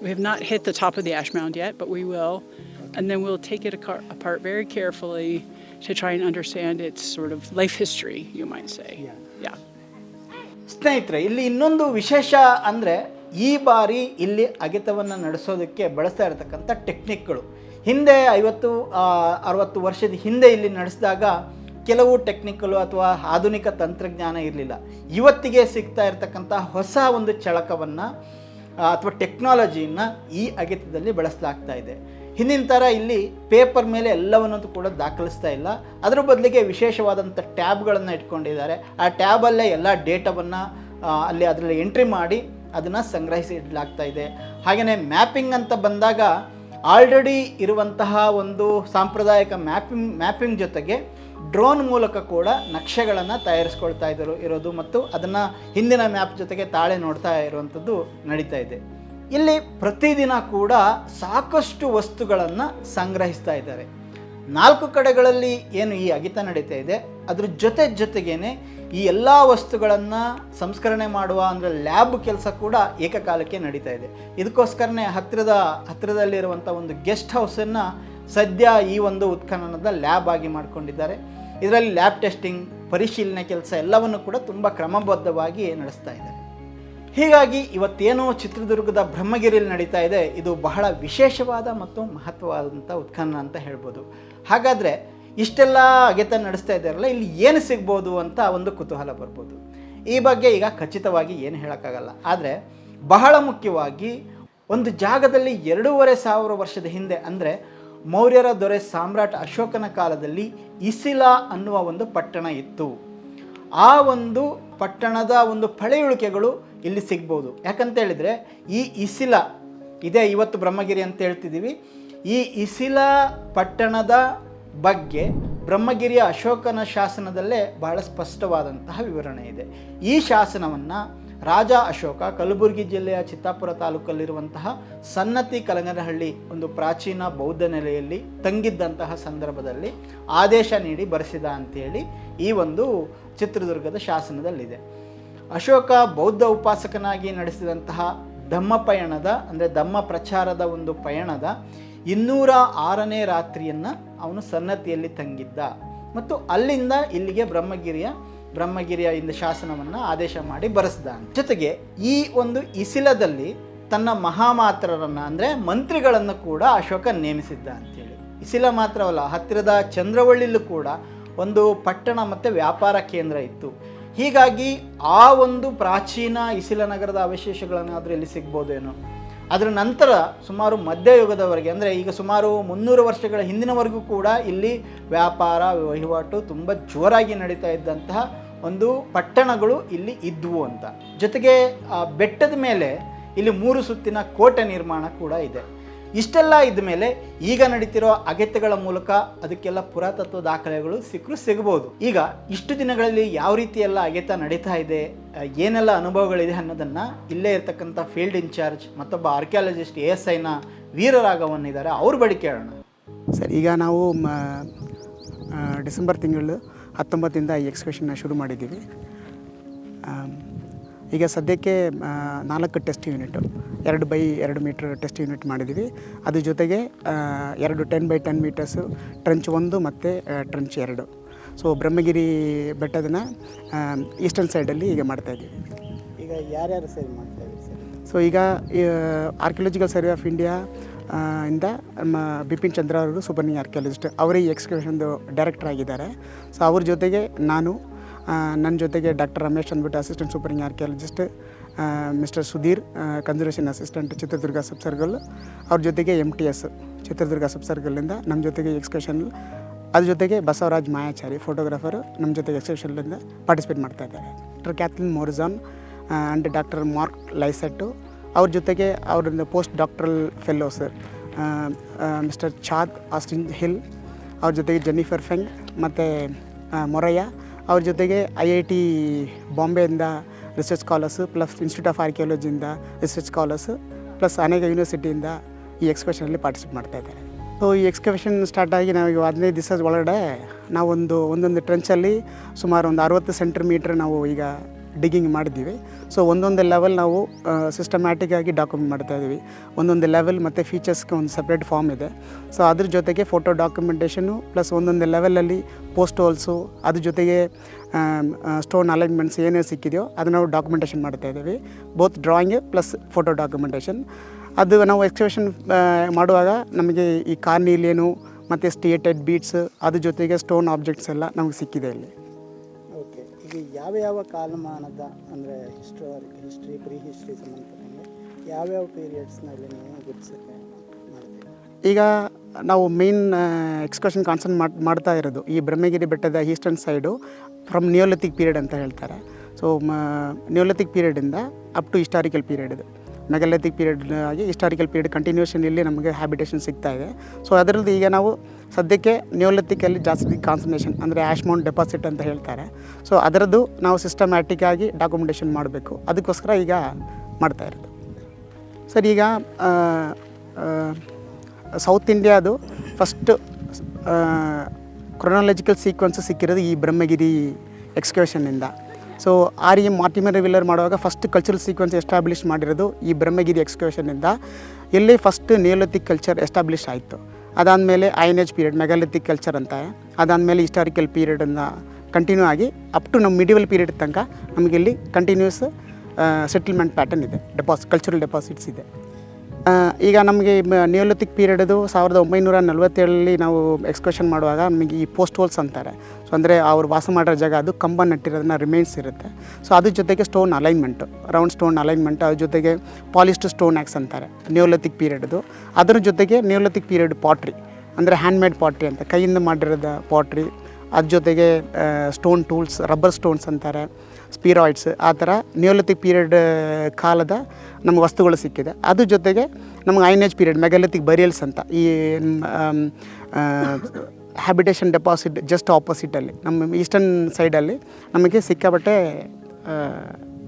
we have not hit the top of the ash mound yet, but we will. And then we'll take it apart very carefully to try and understand its sort of life history, you might say. Yeah. ಸ್ನೇಹಿತರೆ, ಇಲ್ಲಿ ಇನ್ನೊಂದು ವಿಶೇಷ ಅಂದರೆ, ಈ ಬಾರಿ ಇಲ್ಲಿ ಅಗೆತವನ್ನು ನಡೆಸೋದಕ್ಕೆ ಬಳಸ್ತಾ ಇರತಕ್ಕಂಥ ಟೆಕ್ನಿಕ್ಗಳು. ಹಿಂದೆ 50-60 ವರ್ಷದ ಹಿಂದೆ ಇಲ್ಲಿ ನಡೆಸಿದಾಗ ಕೆಲವು ಟೆಕ್ನಿಕಲು ಅಥವಾ ಆಧುನಿಕ ತಂತ್ರಜ್ಞಾನ ಇರಲಿಲ್ಲ. ಇವತ್ತಿಗೆ ಸಿಗ್ತಾ ಇರತಕ್ಕಂಥ ಹೊಸ ಒಂದು ಚಳಕವನ್ನು ಅಥವಾ ಟೆಕ್ನಾಲಜಿಯನ್ನು ಈ ಅಗೆತದಲ್ಲಿ ಬಳಸಲಾಗ್ತಾ ಇದೆ. ಹಿಂದಿನ ಥರ ಇಲ್ಲಿ ಪೇಪರ್ ಮೇಲೆ ಎಲ್ಲವನ್ನೂ ಕೂಡ ದಾಖಲಿಸ್ತಾ ಇಲ್ಲ. ಅದರ ಬದಲಿಗೆ ವಿಶೇಷವಾದಂಥ ಟ್ಯಾಬ್ಗಳನ್ನು ಇಟ್ಕೊಂಡಿದ್ದಾರೆ. ಆ ಟ್ಯಾಬಲ್ಲೇ ಎಲ್ಲ ಡೇಟಾವನ್ನು ಅದರಲ್ಲಿ ಎಂಟ್ರಿ ಮಾಡಿ ಅದನ್ನು ಸಂಗ್ರಹಿಸಿ ಇಡಲಾಗ್ತಾ ಇದೆ. ಹಾಗೆಯೇ ಮ್ಯಾಪಿಂಗ್ ಅಂತ ಬಂದಾಗ ಆಲ್ರೆಡಿ ಇರುವಂತಹ ಒಂದು ಸಾಂಪ್ರದಾಯಿಕ ಮ್ಯಾಪಿಂಗ್ ಜೊತೆಗೆ ಡ್ರೋನ್ ಮೂಲಕ ಕೂಡ ನಕ್ಷೆಗಳನ್ನು ತಯಾರಿಸ್ಕೊಳ್ತಾ ಇರೋದು ಮತ್ತು ಅದನ್ನು ಹಿಂದಿನ ಮ್ಯಾಪ್ ಜೊತೆಗೆ ತಾಳೆ ನೋಡ್ತಾ ಇರುವಂಥದ್ದು ನಡೀತಾ ಇದೆ. ಇಲ್ಲಿ ಪ್ರತಿದಿನ ಕೂಡ ಸಾಕಷ್ಟು ವಸ್ತುಗಳನ್ನು ಸಂಗ್ರಹಿಸ್ತಾ ಇದ್ದಾರೆ. 4 ಕಡೆಗಳಲ್ಲಿ ಏನು ಈ ಅಗೆತ ನಡೀತಾ ಇದೆ, ಅದ್ರ ಜೊತೆಗೇನೆ ಈ ಎಲ್ಲ ವಸ್ತುಗಳನ್ನು ಸಂಸ್ಕರಣೆ ಮಾಡುವ ಅಂದರೆ ಲ್ಯಾಬ್ ಕೆಲಸ ಕೂಡ ಏಕಕಾಲಕ್ಕೆ ನಡೀತಾ ಇದೆ. ಇದಕ್ಕೋಸ್ಕರನೇ ಹತ್ತಿರದಲ್ಲಿರುವಂಥ ಒಂದು ಗೆಸ್ಟ್ ಹೌಸನ್ನು ಸದ್ಯ ಈ ಒಂದು ಉತ್ಖನನದ ಲ್ಯಾಬ್ ಆಗಿ ಮಾಡಿಕೊಂಡಿದ್ದಾರೆ. ಇದರಲ್ಲಿ ಲ್ಯಾಬ್ ಟೆಸ್ಟಿಂಗ್, ಪರಿಶೀಲನೆ ಕೆಲಸ ಎಲ್ಲವನ್ನು ಕೂಡ ತುಂಬ ಕ್ರಮಬದ್ಧವಾಗಿ ನಡೆಸ್ತಾ ಇದ್ದಾರೆ. ಹೀಗಾಗಿ ಇವತ್ತೇನೋ ಚಿತ್ರದುರ್ಗದ ಬ್ರಹ್ಮಗಿರಿಯಲ್ಲಿ ನಡೀತಾ ಇದೆ, ಇದು ಬಹಳ ವಿಶೇಷವಾದ ಮತ್ತು ಮಹತ್ವವಾದಂಥ ಉತ್ಖನನ ಅಂತ ಹೇಳ್ಬೋದು. ಹಾಗಾದರೆ ಇಷ್ಟೆಲ್ಲ ಅಗೆತ ನಡೆಸ್ತಾ ಇದ್ದಾರಲ್ಲ, ಇಲ್ಲಿ ಏನು ಸಿಗ್ಬೋದು ಅಂತ ಒಂದು ಕುತೂಹಲ ಬರ್ಬೋದು. ಈ ಬಗ್ಗೆ ಈಗ ಖಚಿತವಾಗಿ ಏನು ಹೇಳೋಕ್ಕಾಗಲ್ಲ. ಆದರೆ ಬಹಳ ಮುಖ್ಯವಾಗಿ ಒಂದು ಜಾಗದಲ್ಲಿ 2500 ವರ್ಷದ ಹಿಂದೆ, ಅಂದರೆ ಮೌರ್ಯರ ದೊರೆ ಸಾಮ್ರಾಟ್ ಅಶೋಕನ ಕಾಲದಲ್ಲಿ ಇಸಿಲಾ ಅನ್ನುವ ಒಂದು ಪಟ್ಟಣ ಇತ್ತು. ಆ ಒಂದು ಪಟ್ಟಣದ ಒಂದು ಪಳೆಯುಳಿಕೆಗಳು ಇಲ್ಲಿ ಸಿಗ್ಬೋದು. ಯಾಕಂತ ಹೇಳಿದರೆ ಈ ಇಸಿಲಾ ಇದೇ ಇವತ್ತು ಬ್ರಹ್ಮಗಿರಿ ಅಂತ ಹೇಳ್ತಿದ್ದೀವಿ. ಈ ಇಸಿಲಾ ಪಟ್ಟಣದ ಬಗ್ಗೆ ಬ್ರಹ್ಮಗಿರಿಯ ಅಶೋಕನ ಶಾಸನದಲ್ಲೇ ಬಹಳ ಸ್ಪಷ್ಟವಾದಂತಹ ವಿವರಣೆ ಇದೆ. ಈ ಶಾಸನವನ್ನು ರಾಜ ಅಶೋಕ ಕಲಬುರಗಿ ಜಿಲ್ಲೆಯ ಚಿತ್ತಾಪುರ ತಾಲೂಕಲ್ಲಿರುವಂತಹ ಸನ್ನತಿ ಕಲಂಗನಹಳ್ಳಿ ಒಂದು ಪ್ರಾಚೀನ ಬೌದ್ಧ ನೆಲೆಯಲ್ಲಿ ತಂಗಿದ್ದಂತಹ ಸಂದರ್ಭದಲ್ಲಿ ಆದೇಶ ನೀಡಿ ಬರೆಸಿದ ಅಂತೇಳಿ ಈ ಒಂದು ಚಿತ್ರದುರ್ಗದ ಶಾಸನದಲ್ಲಿದೆ. ಅಶೋಕ ಬೌದ್ಧ ಉಪಾಸಕನಾಗಿ ನಡೆಸಿದಂತಹ ಧಮ್ಮ ಪಯಣದ ಅಂದರೆ ಧಮ್ಮ ಪ್ರಚಾರದ ಒಂದು ಪಯಣದ 206ನೇ ರಾತ್ರಿಯನ್ನು ಅವನು ಸನ್ನತಿಯಲ್ಲಿ ತಂಗಿದ್ದ ಮತ್ತು ಅಲ್ಲಿಂದ ಇಲ್ಲಿಗೆ ಬ್ರಹ್ಮಗಿರಿಯ ಇಂದ ಶಾಸನವನ್ನು ಆದೇಶ ಮಾಡಿ ಬರೆಸಿದ. ಜೊತೆಗೆ ಈ ಒಂದು ಇಸಿಲದಲ್ಲಿ ತನ್ನ ಮಹಾಮಾತ್ರರನ್ನು ಅಂದರೆ ಮಂತ್ರಿಗಳನ್ನು ಕೂಡ ಅಶೋಕ ನೇಮಿಸಿದ್ದ ಅಂತೇಳಿ. ಇಸಿಲ ಮಾತ್ರವಲ್ಲ, ಹತ್ತಿರದ ಚಂದ್ರವಳ್ಳಿಲೂ ಕೂಡ ಒಂದು ಪಟ್ಟಣ ಮತ್ತು ವ್ಯಾಪಾರ ಕೇಂದ್ರ ಇತ್ತು. ಹೀಗಾಗಿ ಆ ಒಂದು ಪ್ರಾಚೀನ ಇಸಿಲ ನಗರದ ಅವಶೇಷಗಳನ್ನಾದರೂ ಇಲ್ಲಿ ಸಿಗ್ಬೋದೇನೋ. ಅದರ ನಂತರ ಸುಮಾರು ಮಧ್ಯಯುಗದವರೆಗೆ ಅಂದರೆ ಈಗ ಸುಮಾರು 300 ವರ್ಷಗಳ ಹಿಂದಿನವರೆಗೂ ಕೂಡ ಇಲ್ಲಿ ವ್ಯಾಪಾರ ವಹಿವಾಟು ತುಂಬ ಜೋರಾಗಿ ನಡೀತಾ ಇದ್ದಂತಹ ಒಂದು ಪಟ್ಟಣಗಳು ಇಲ್ಲಿ ಇದ್ವು ಅಂತ. ಜೊತೆಗೆ ಬೆಟ್ಟದ ಮೇಲೆ ಇಲ್ಲಿ 3 ಸುತ್ತಿನ ಕೋಟೆ ನಿರ್ಮಾಣ ಕೂಡ ಇದೆ. ಇಷ್ಟೆಲ್ಲ ಇದ್ದ ಮೇಲೆ ಈಗ ನಡೀತಿರೋ ಅಗೆತಗಳ ಮೂಲಕ ಅದಕ್ಕೆಲ್ಲ ಪುರಾತತ್ವ ದಾಖಲೆಗಳು ಸಿಗಬಹುದು. ಈಗ ಇಷ್ಟು ದಿನಗಳಲ್ಲಿ ಯಾವ ರೀತಿ ಎಲ್ಲ ಅಗೆತ ನಡೀತಾ ಇದೆ, ಏನೆಲ್ಲ ಅನುಭವಗಳಿದೆ ಅನ್ನೋದನ್ನು ಇಲ್ಲೇ ಇರ್ತಕ್ಕಂಥ ಫೀಲ್ಡ್ ಇನ್ಚಾರ್ಜ್ ಮತ್ತೊಬ್ಬ ಆರ್ಕಿಯಾಲಜಿಸ್ಟ್ ASIನ ವೀರರಾಘವನ್ ಅವ್ರ ಬಳಿ ಕೇಳೋಣ. ಸರ್, ಈಗ ನಾವು ಡಿಸೆಂಬರ್ ತಿಂಗಳು 19ರಿಂದ ಈ ಎಕ್ಸ್ಕರ್ಷನ್ನ ಶುರು ಮಾಡಿದ್ದೀವಿ. ಈಗ ಸದ್ಯಕ್ಕೆ 4 test unit 2x2 metre test unit ಮಾಡಿದ್ದೀವಿ. ಅದ್ರ ಜೊತೆಗೆ 2 10x10 ಮೀಟರ್ಸು ಟ್ರಂಚ್ 1 ಮತ್ತು ಟ್ರಂಚ್ 2. ಸೊ ಬ್ರಹ್ಮಗಿರಿ ಬೆಟ್ಟದನ್ನ ಈಸ್ಟರ್ನ್ ಸೈಡಲ್ಲಿ ಈಗ ಮಾಡ್ತಾಯಿದ್ದೀವಿ. ಈಗ ಯಾರ್ಯಾರು ಸೇರಿ ಮಾಡ್ತಾಯಿದ್ದೀವಿ ಸರ್? ಸೊ ಈಗ ಆರ್ಕಿಯಾಲಜಿಕಲ್ ಸರ್ವೆ ಆಫ್ ಇಂಡಿಯಾ ಇಂದ ನಮ್ಮ ಬಿಪಿನ್ ಚಂದ್ರ ಅವರು ಸೂಪರ್ನಿಂಗ್ ಆರ್ಕಿಯಾಲಜಿಸ್ಟ್ ಅವರೇ ಈ ಎಕ್ಸ್ಕರ್ಷನ್ದು ಡೈರೆಕ್ಟರ್ ಆಗಿದ್ದಾರೆ. ಸೊ ಅವ್ರ ಜೊತೆಗೆ ನಾನು, ನನ್ನ ಜೊತೆಗೆ ಡಾಕ್ಟರ್ ರಮೇಶ್ ಅಂದ್ಬಿಟ್ಟು assistant superintending archaeologist, mister Sudhir conservation assistant Chitradurga sub circle, ಅವ್ರ ಜೊತೆಗೆ MTS ಚಿತ್ರದುರ್ಗ ಸಬ್ ಸರ್ಕಲಿಂದ ನಮ್ಮ ಜೊತೆಗೆ ಎಕ್ಸ್ಕರ್ಷನ್, ಅದ್ರ ಜೊತೆಗೆ ಬಸವರಾಜ್ ಮಾಯಾಚಾರಿ ಫೋಟೋಗ್ರಾಫರು ನಮ್ಮ ಜೊತೆಗೆ ಎಕ್ಸ್ಕರ್ಷನ್ಲಿಂದ ಪಾರ್ಟಿಸಿಪೇಟ್ ಮಾಡ್ತಾ ಇದ್ದಾರೆ. Doctor Kathleen Morgan and doctor Mark Lycett, ಅವ್ರ ಜೊತೆಗೆ ಅವರಿಂದ post doctoral fellows mister Chad Austin Hill, ಅವ್ರ ಜೊತೆಗೆ ಜೆನ್ನಿಫರ್ ಫೆಂಗ್ ಮತ್ತು ಮೊರಯ್ಯ, ಅವ್ರ ಜೊತೆಗೆ IIT ಬಾಂಬೆಯಿಂದ research scholars plus institute of ಆರ್ಕಿಯಾಲಜಿಯಿಂದ ರಿಸರ್ಚ್ ಸ್ಕಾಲರ್ಸು ಪ್ಲಸ್ ಅನೇಕ ಯೂನಿವರ್ಸಿಟಿಯಿಂದ ಈ ಎಕ್ಸ್ಕರ್ಷನಲ್ಲಿ ಪಾರ್ಟಿಸಿಪೇಟ್ ಮಾಡ್ತಾ ಇದ್ದಾರೆ. ಸೊ ಈ ಎಕ್ಸ್ಕರ್ಷನ್ ಸ್ಟಾರ್ಟ್ ಆಗಿ ನಾವೀಗ 15 ದಿವಸದ ಒಳಗಡೆ ನಾವು ಒಂದೊಂದು ಟ್ರೆಂಚಲ್ಲಿ ಸುಮಾರು ಒಂದು 60 ಸೆಂಟಿಮೀಟ್ರ್ ನಾವು ಈಗ ಡಿಗ್ಗಿಂಗ್ ಮಾಡಿದ್ದೀವಿ. ಸೊ ಒಂದೊಂದು ಲೆವೆಲ್ ನಾವು ಸಿಸ್ಟಮ್ಯಾಟಿಕ್ಕಾಗಿ ಡಾಕ್ಯುಮೆಂಟ್ ಮಾಡ್ತಾಯಿದ್ದೀವಿ. ಒಂದೊಂದು ಲೆವೆಲ್ ಮತ್ತು ಫೀಚರ್ಸ್ಗೆ ಒಂದು ಸಪ್ರೇಟ್ ಫಾರ್ಮ್ ಇದೆ. ಸೊ ಅದ್ರ ಜೊತೆಗೆ ಫೋಟೋ ಡಾಕ್ಯುಮೆಂಟೇಷನು ಪ್ಲಸ್ ಒಂದೊಂದು ಲೆವೆಲಲ್ಲಿ ಪೋಸ್ಟ್ ಹೋಲ್ಸು, ಅದ್ರ ಜೊತೆಗೆ ಸ್ಟೋನ್ ಅಲೈನ್ಮೆಂಟ್ಸ್ ಏನೇ ಸಿಕ್ಕಿದೆಯೋ ಅದನ್ನು ನಾವು ಡಾಕ್ಯುಮೆಂಟೇಷನ್ ಮಾಡ್ತಾಯಿದ್ದೀವಿ. Both drawing plus photo documentation. ಅದು ನಾವು ಎಕ್ಸ್ಕರ್ಷನ್ ಮಾಡುವಾಗ ನಮಗೆ ಈ ಕಾರ್ನಿಲಿಯನು ಮತ್ತು ಸ್ಟಿಯೇಟೆಡ್ ಬೀಟ್ಸ್ ಅದ್ರ ಜೊತೆಗೆ ಸ್ಟೋನ್ ಆಬ್ಜೆಕ್ಟ್ಸ್ ಎಲ್ಲ ನಮಗೆ ಸಿಕ್ಕಿದೆ ಇಲ್ಲಿ. ಓಕೆ, ಈಗ ಯಾವ ಕಾಲಮಾನದ ಅಂದರೆ ಹಿಸ್ಟ್ರಿ ಪ್ರೀ ಹಿಸ್ಟ್ರಿ ಸಂಬಂಧಪಟ್ಟಂಗೆ ಯಾವ್ಯಾವ ಪೀರಿಯಡ್ಸ್ನಲ್ಲಿ ನೀವು ಗುರುತಿಸೋಕ್ಕೆ ಮಾಡ್ತೀವಿ? ಈಗ ನಾವು ಮೇನ್ ಎಕ್ಸ್ಕರ್ಷನ್ ಕಾನ್ಸನ್ ಮಾಡ್ತಾ ಇರೋದು ಈ ಬ್ರಹ್ಮಗಿರಿ ಬೆಟ್ಟದ eastern side from neolithic period ಅಂತ ಹೇಳ್ತಾರೆ. ಸೊ ನಿಯೋಲಿಥಿಕ್ ಪೀರಿಯಡಿಂದ ಅಪ್ ಟು ಹಿಸ್ಟಾರಿಕಲ್ ಪೀರಿಯಡ್ ಇದು. ಮೆಗಾಲಿಥಿಕ್ ಪೀರಿಯಡ್ ಆಗಿ ಹಿಸ್ಟಾರಿಕಲ್ ಪೀರಿಯಡ್ ಕಂಟಿನ್ಯೂಷನ್ ಇಲ್ಲಿ ನಮಗೆ ಹ್ಯಾಬಿಟೇಷನ್ ಸಿಗ್ತಾ ಇದೆ. ಸೊ ಅದರಲ್ಲಿ ಈಗ ನಾವು ಸದ್ಯಕ್ಕೆ ನಿಯೋಲಿಥಿಕಲ್ಲಿ ಜಾಸ್ತಿ ಕಾನ್ಸಂಟ್ರೇಷನ್ ಅಂದರೆ ಆಶ್ಮೌಂಟ್ ಡೆಪಾಸಿಟ್ ಅಂತ ಹೇಳ್ತಾರೆ. ಸೊ ಅದರದ್ದು ನಾವು ಸಿಸ್ಟಮ್ಯಾಟಿಕ್ಕಾಗಿ ಡಾಕ್ಯುಮೆಂಟೇಷನ್ ಮಾಡಬೇಕು, ಅದಕ್ಕೋಸ್ಕರ ಈಗ ಮಾಡ್ತಾ ಇರೋದು. ಸರ್, ಈಗ ಸೌತ್ ಇಂಡಿಯಾದು ಫಸ್ಟ್ ಕ್ರೊನಾಲಜಿಕಲ್ ಸೀಕ್ವೆನ್ಸ್ ಸಿಕ್ಕಿರೋದು ಈ ಬ್ರಹ್ಮಗಿರಿ ಎಕ್ಸ್ಕರ್ಷನ್ನಿಂದ. ಸೊ ಮಾರ್ಟಿಮರ್ ವಿಲ್ಲರ್ ಮಾಡುವಾಗ ಫಸ್ಟ್ ಕಲ್ಚರಲ್ ಸೀಕ್ವೆನ್ಸ್ ಎಸ್ಟಾಬ್ಲಿಷ್ ಮಾಡಿರೋದು ಈ ಬ್ರಹ್ಮಗಿರಿ ಎಕ್ಸ್ಕರ್ಷನ್ನಿಂದ. ಇಲ್ಲಿ ಫಸ್ಟ್ ನಿಯೋಲಿಥಿಕ್ ಕಲ್ಚರ್ ಎಸ್ಟಾಬ್ಲಿಷ್ ಆಯಿತು. ಅದಾದಮೇಲೆ ಐನೇಜ್ ಪೀರಿಯಡ್ ಮೆಗಾಲಿಥಿಕ್ ಕಲ್ಚರ್ ಅಂತ, ಅದಾದಮೇಲೆ ಹಿಸ್ಟಾರಿಕಲ್ ಪೀರಿಯಡನ್ನು ಕಂಟಿನ್ಯೂ ಆಗಿ ಅಪ್ ಟು ನಮ್ಮ ಮಿಡಿವಲ್ ಪೀರಿಯಡ್ ತನಕ ನಮಗಿಲ್ಲಿ ಕಂಟಿನ್ಯೂಸ್ ಸೆಟಲ್ಮೆಂಟ್ ಪ್ಯಾಟರ್ನ್ ಇದೆ, ಕಲ್ಚರಲ್ ಡೆಪಾಸಿಟ್ಸ್ ಇದೆ. ಈಗ ನಮಗೆ ನಿಯೋಲಿಥಿಕ್ ಪೀರಿಯಡದು 1947 ನಾವು ಎಕ್ಸ್ಕರ್ಷನ್ ಮಾಡುವಾಗ ನಮಗೆ ಈ ಪೋಸ್ಟ್ ಹೋಲ್ಸ್ ಅಂತಾರೆ. ಸೊ ಅಂದರೆ ಅವ್ರು ವಾಸ ಮಾಡಿರೋ ಜಾಗ ಅದು ಕಂಬ ನಟ್ಟಿರೋದನ್ನ ರಿಮೈನ್ಸ್ ಇರುತ್ತೆ. ಸೊ ಅದ್ರ ಜೊತೆಗೆ stone alignment, round stone alignment, ಅದ್ರ ಜೊತೆಗೆ ಪಾಲಿಸ್ಟ್ ಸ್ಟೋನ್ ಆ್ಯಕ್ಸ್ ಅಂತಾರೆ ನಿಯೋಲಿಥಿಕ್ ಪೀರಿಯಡ್ದು. ಅದರ ಜೊತೆಗೆ ನಿಯೋಲಿಥಿಕ್ ಪೀರಿಯಡ್ ಪಾಟ್ರಿ ಅಂದರೆ ಹ್ಯಾಂಡ್ಮೇಡ್ ಪಾಟ್ರಿ ಅಂತ ಕೈಯಿಂದ ಮಾಡಿರೋದ ಪಾಟ್ರಿ, ಅದ್ರ ಜೊತೆಗೆ ಸ್ಟೋನ್ ಟೂಲ್ಸ್, ರಬ್ಬರ್ ಸ್ಟೋನ್ಸ್ ಅಂತಾರೆ, ಸ್ಪೀರಾಯ್ಡ್ಸ್, ಆ ಥರ ನಿಯೋಲಿಥಿಕ್ ಪೀರಿಯಡ್ ಕಾಲದ ನಮಗೆ ವಸ್ತುಗಳು ಸಿಕ್ಕಿದೆ. ಅದ್ರ ಜೊತೆಗೆ ನಮಗೆ ಐನೇಜ್ ಪೀರಿಯಡ್ ಮೆಗಾಲಿಥಿಕ್ ಬರಿಯಲ್ಸ್ ಅಂತ ಈ ಹ್ಯಾಬಿಟೇಷನ್ ಡೆಪಾಸಿಟ್ ಜಸ್ಟ್ ಆಪೋಸಿಟಲ್ಲಿ ನಮ್ಮ ಈಸ್ಟರ್ನ್ ಸೈಡಲ್ಲಿ ನಮಗೆ ಸಿಕ್ಕಾಪಟ್ಟೆ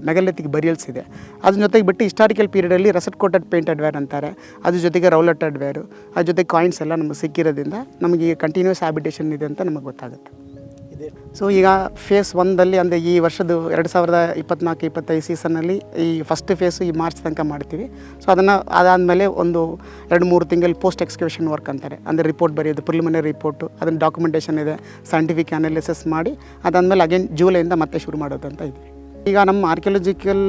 ಮೆಗಾಲಿಥಿಕ್ ಬರಿಯಲ್ಸ್ ಇದೆ. ಅದ್ರ ಜೊತೆಗೆ ಬಿಟ್ಟು ಹಿಸ್ಟಾರಿಕಲ್ ಪೀರಿಯಡಲ್ಲಿ ರಸಟ್ ಕೋಟೆಡ್ ಪೇಂಟೆಡ್ ವೇರ್ ಅಂತಾರೆ, ಅದ್ರ ಜೊತೆಗೆ ರೌಲೆಟೆಡ್ ವೇರು, ಅದ್ರ ಜೊತೆಗೆ ಕಾಯಿನ್ಸ್ ಎಲ್ಲ ನಮಗೆ ಸಿಕ್ಕಿರೋದ್ರಿಂದ ನಮಗೆ ಈಗ ಕಂಟಿನ್ಯೂಸ್ ಹ್ಯಾಬಿಟೇಷನ್ ಇದೆ ಅಂತ ನಮಗೆ ಗೊತ್ತಾಗುತ್ತೆ. ಸೊ ಈಗ ಫೇಸ್ 1ದಲ್ಲಿ ಅಂದರೆ ಈ ವರ್ಷದ 2024-25 ಸೀಸನ್ನಲ್ಲಿ ಈ ಫಸ್ಟ್ ಫೇಸು ಈ ಮಾರ್ಚ್ ತನಕ ಮಾಡ್ತೀವಿ. ಸೊ ಅದಾದಮೇಲೆ ಒಂದು 2-3 ತಿಂಗಳು ಪೋಸ್ಟ್ ಎಕ್ಸ್ಕವೇಷನ್ ವರ್ಕ್ ಅಂತಾರೆ, ಅಂದರೆ ರಿಪೋರ್ಟ್ ಬರೆಯೋದು, ಪ್ರಿಲಿಮಿನರಿ ರಿಪೋರ್ಟು, ಅದನ್ನು ಡಾಕ್ಯುಮೆಂಟೇಷನ್ ಇದೆ, ಸೈಂಟಿಫಿಕ್ ಅನಾಲಿಸಿಸ್ ಮಾಡಿ ಅದಾದಮೇಲೆ ಅಗೇನ್ ಜೂಲೈಯಿಂದ ಮತ್ತೆ ಶುರು ಮಾಡೋದು ಅಂತ ಇದೆ. ಈಗ ನಮ್ಮ archaeological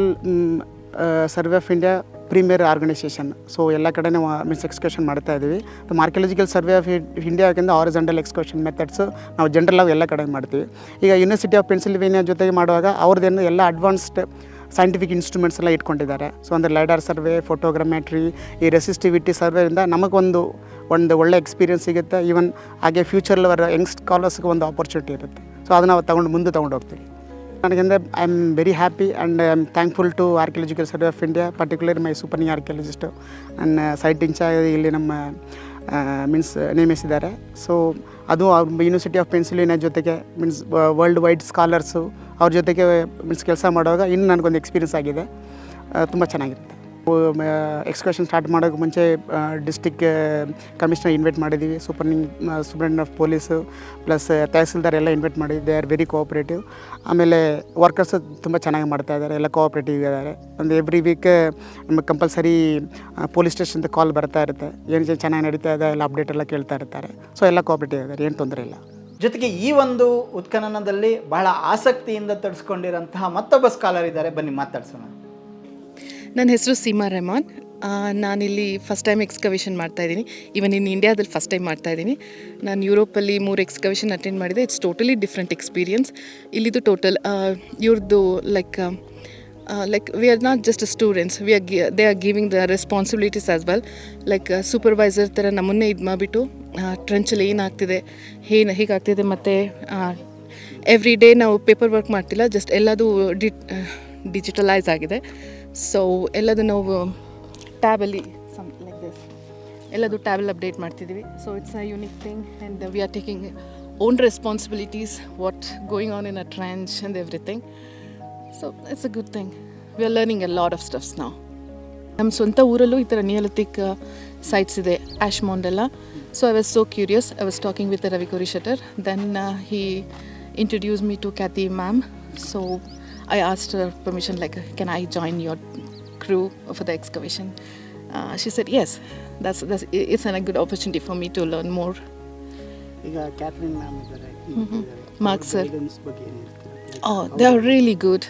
survey of India premier organisation. So ಎಲ್ಲ ಕಡೆ ನಾವು ಮೀನ್ಸ್ ಎಕ್ಸ್ಕವೇಷನ್ ಮಾಡ್ತಾ ಇದ್ದೀವಿ. ನಮ್ಮ ಆರ್ಕಿಯಾಲಜಿಕಲ್ ಸರ್ವೆ ಆಫ್ ಇಂಡಿಯಾಗಿಂದ ಹಾರಿಜಾಂಟಲ್ ಎಕ್ಸ್ಕವೇಷನ್ ಮೆಥಡ್ಸು ನಾವು ಜನರಲ್ ಆಗಿ ಎಲ್ಲ ಕಡೆ ಮಾಡ್ತೀವಿ. ಈಗ ಯೂನಿವರ್ಸಿಟಿ ಆಫ್ ಪೆನ್ಸಿಲ್ವೇನಿಯಾ ಜೊತೆಗೆ ಮಾಡುವಾಗ ಅವ್ರದ್ದೇನು ಎಲ್ಲ ಅಡ್ವಾನ್ಸ್ಡ್ ಸೈಂಟಿಫಿಕ್ ಇನ್ಸ್ಟ್ರೂಮೆಂಟ್ಸ್ ಎಲ್ಲ ಇಟ್ಕೊಂಡಿದ್ದಾರೆ. ಸೊ ಅಂದರೆ ಲೈಡಾರ್ ಸರ್ವೆ, ಫೋಟೋಗ್ರಮೆಟ್ರಿ, ಈ ರೆಸಿಸ್ಟಿವಿಟಿ ಸರ್ವೆಯಿಂದ ನಮಗೊಂದು ಒಳ್ಳೆ ಎಕ್ಸ್ಪೀರಿಯನ್ಸ್ ಸಿಗುತ್ತೆ. ಈವನ್ ಹಾಗೆ ಫ್ಯೂಚರಲ್ಲಿ ಅವರ ಯಂಗ್ ಸ್ಕಾಲರ್ಸ್ಗೆ ಒಂದು ಆಪರ್ಚುನಿಟಿ ಇರುತ್ತೆ. ಸೊ ಅದನ್ನು ನಾವು ಮುಂದೆ ತೊಗೊಂಡು ಹೋಗ್ತೀವಿ. ನನಗೆಂದರೆ I am very happy and I am thankful to archaeological survey of India, particular my superintending archaeologist and site in charge ಇಲ್ಲಿ ನಮ್ಮ ಮೀನ್ಸ್ ನೇಮಿಸಿದ್ದಾರೆ. ಸೊ ಅದು ಯೂನಿವರ್ಸಿಟಿ ಆಫ್ ಪೆನ್ಸಿಲ್ವೇನಿಯಾ ಜೊತೆಗೆ ಮೀನ್ಸ್ ವರ್ಲ್ಡ್ ವೈಡ್ ಸ್ಕಾಲರ್ಸು ಅವ್ರ ಜೊತೆಗೆ ಮೀನ್ಸ್ ಕೆಲಸ ಮಾಡುವಾಗ ಇನ್ನೂ ನನಗೊಂದು ಎಕ್ಸ್ಪೀರಿಯನ್ಸ್ ಆಗಿದೆ, ತುಂಬ ಚೆನ್ನಾಗಿರುತ್ತೆ. ಎಕ್ಸ್ಕರ್ಷನ್ ಸ್ಟಾರ್ಟ್ ಮಾಡೋಕ್ಕೆ ಮುಂಚೆ ಡಿಸ್ಟಿಕ್ ಕಮಿಷನರ್ ಇನ್ವೈಟ್ ಮಾಡಿದ್ದೀವಿ, superintendent of police plus tahsildar ಎಲ್ಲ ಇನ್ವೈಟ್ ಮಾಡಿದ್ವಿ. They are very cooperative. ಆಮೇಲೆ ವರ್ಕರ್ಸ್ ತುಂಬ ಚೆನ್ನಾಗಿ ಮಾಡ್ತಾ ಇದ್ದಾರೆ, ಎಲ್ಲ ಕೋಆಪ್ರೇಟಿವ್ ಇದ್ದಾರೆ. ಒಂದು ಎವ್ರಿ ವೀಕ್ ನಮಗೆ ಕಂಪಲ್ಸರಿ ಪೊಲೀಸ್ ಸ್ಟೇಷನ್ದು ಕಾಲ್ ಬರ್ತಾ ಇರುತ್ತೆ, ಏನು ಚೆನ್ನಾಗಿ ನಡೀತಾ ಇದೆ ಎಲ್ಲ ಅಪ್ಡೇಟ್ ಎಲ್ಲ ಕೇಳ್ತಾ ಇರ್ತಾರೆ. ಸೊ ಎಲ್ಲ ಕೋಆಪ್ರೇಟಿವ್ ಇದ್ದಾರೆ, ಏನು ತೊಂದರೆ ಇಲ್ಲ. ಜೊತೆಗೆ ಈ ಒಂದು ಉತ್ಖನನದಲ್ಲಿ ಬಹಳ ಆಸಕ್ತಿಯಿಂದ ತೊಡಸ್ಕೊಂಡಿರೋಂತಹ ಮತ್ತೊಬ್ಬ ಸ್ಕಾಲರ್ ಇದ್ದಾರೆ, ಬನ್ನಿ ಮಾತಾಡ್ಸೋಣ. ನನ್ನ ಹೆಸರು ಸೀಮಾ ರೆಹಮಾನ್. ನಾನಿಲ್ಲಿ ಫಸ್ಟ್ ಟೈಮ್ ಎಕ್ಸ್ಕವೇಷನ್ ಮಾಡ್ತಾಯಿದ್ದೀನಿ. ಈವನ್ ಇನ್ ಇಂಡಿಯಾದಲ್ಲಿ ಫಸ್ಟ್ ಟೈಮ್ ಮಾಡ್ತಾಯಿದ್ದೀನಿ. ನಾನು ಯುರೋಪಲ್ಲಿ 3 ಎಕ್ಸ್ಕವೇಷನ್ ಅಟೆಂಡ್ ಮಾಡಿದೆ. It's totally different experience. ಇಲ್ಲಿದು ಟೋಟಲ್ ಇವ್ರದ್ದು like we are not just students, they are giving the responsibilities as well. Like supervisor ಥರ ನಮ್ಮನ್ನೇ ಇದು ಮಾಡಿಬಿಟ್ಟು ಟ್ರೆಂಚಲ್ಲಿ ಏನಾಗ್ತಿದೆ, ಹೀಗಾಗ್ತಿದೆ, ಮತ್ತು ಎವ್ರಿ ಡೇ ನಾವು ಪೇಪರ್ ವರ್ಕ್ ಮಾಡ್ತಿಲ್ಲ, ಜಸ್ಟ್ ಎಲ್ಲದೂ ಡಿಜಿಟಲೈಸ್ ಆಗಿದೆ. ಸೊ ಎಲ್ಲದು ನಾವು ಟ್ಯಾಬಲ್ಲಿ ಲೈಕ್ ದಿಸ್ ಎಲ್ಲದು ಟ್ಯಾಬಲ್ಲಿ ಅಪ್ಡೇಟ್ ಮಾಡ್ತಿದ್ದೀವಿ. So it's a unique thing and we are taking own responsibilities, what going on in a trench and everything. So it's a good thing. We are learning A lot of stuffs ನಾವು. ನಮ್ಮ ಸ್ವಂತ ಊರಲ್ಲೂ ಈ ಥರ Neolithic sites ಇದೆ, ash mound ಎಲ್ಲ. So I was so curious. I was talking with Ravi Korishettar. Then he introduce me to Kathy ma'am. So I asked her permission, like, can I join your crew for the excavation? She said yes. It's a good opportunity for me to learn more. ಈಗ Catherine ma'am ಇದ್ದಾರೆ, Mark sir. Oh, they are really good.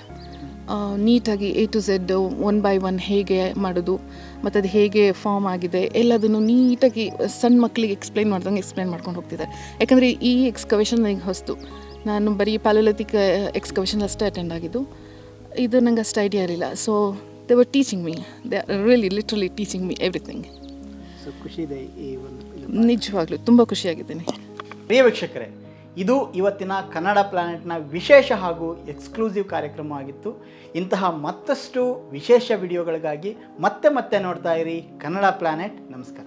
ನೀಟಾಗಿ A to Z 1 by 1 ಹೇಗೆ ಮಾಡೋದು ಮತ್ತು ಅದು ಹೇಗೆ form ಆಗಿದೆ ಎಲ್ಲದನ್ನು ನೀಟಾಗಿ ಸಣ್ಣ ಮಕ್ಕಳಿಗೆ ಎಕ್ಸ್ಪ್ಲೈನ್ ಮಾಡ್ಕೊಂಡು ಹೋಗ್ತಿದ್ದಾರೆ. ಯಾಕಂದರೆ ಈ ಎಕ್ಸ್ಕವೇಷನ್ ನನಗೆ ಹೊಸ್ತು. ನಾನು ಬರೀ ಪ್ಯಾಲೋಲಿಥಿಕ್ ಎಕ್ಸ್ಕವೇಷನ್ ಅಷ್ಟೇ ಅಟೆಂಡ್ ಆಗಿದ್ದು, ಇದು ನಂಗೆ ಅಷ್ಟು ಐಡಿಯಾ ಇರಲಿಲ್ಲ. So they were teaching me, they are really literally teaching me everything. ಖುಷಿ ಇದೆ ಈ ಒಂದು, ನಿಜವಾಗ್ಲೂ ತುಂಬ ಖುಷಿಯಾಗಿದ್ದೀನಿ. ಪ್ರಿಯ ವೀಕ್ಷಕರೇ, ಇದು ಇವತ್ತಿನ ಕನ್ನಡ ಪ್ಲಾನೆಟ್ನ ವಿಶೇಷ ಹಾಗೂ ಎಕ್ಸ್ಕ್ಲೂಸಿವ್ ಕಾರ್ಯಕ್ರಮ ಆಗಿತ್ತು. ಇಂತಹ ಮತ್ತಷ್ಟು ವಿಶೇಷ ವಿಡಿಯೋಗಳಿಗಾಗಿ ಮತ್ತೆ ನೋಡ್ತಾ ಇರಿ ಕನ್ನಡ ಪ್ಲಾನೆಟ್. ನಮಸ್ಕಾರ.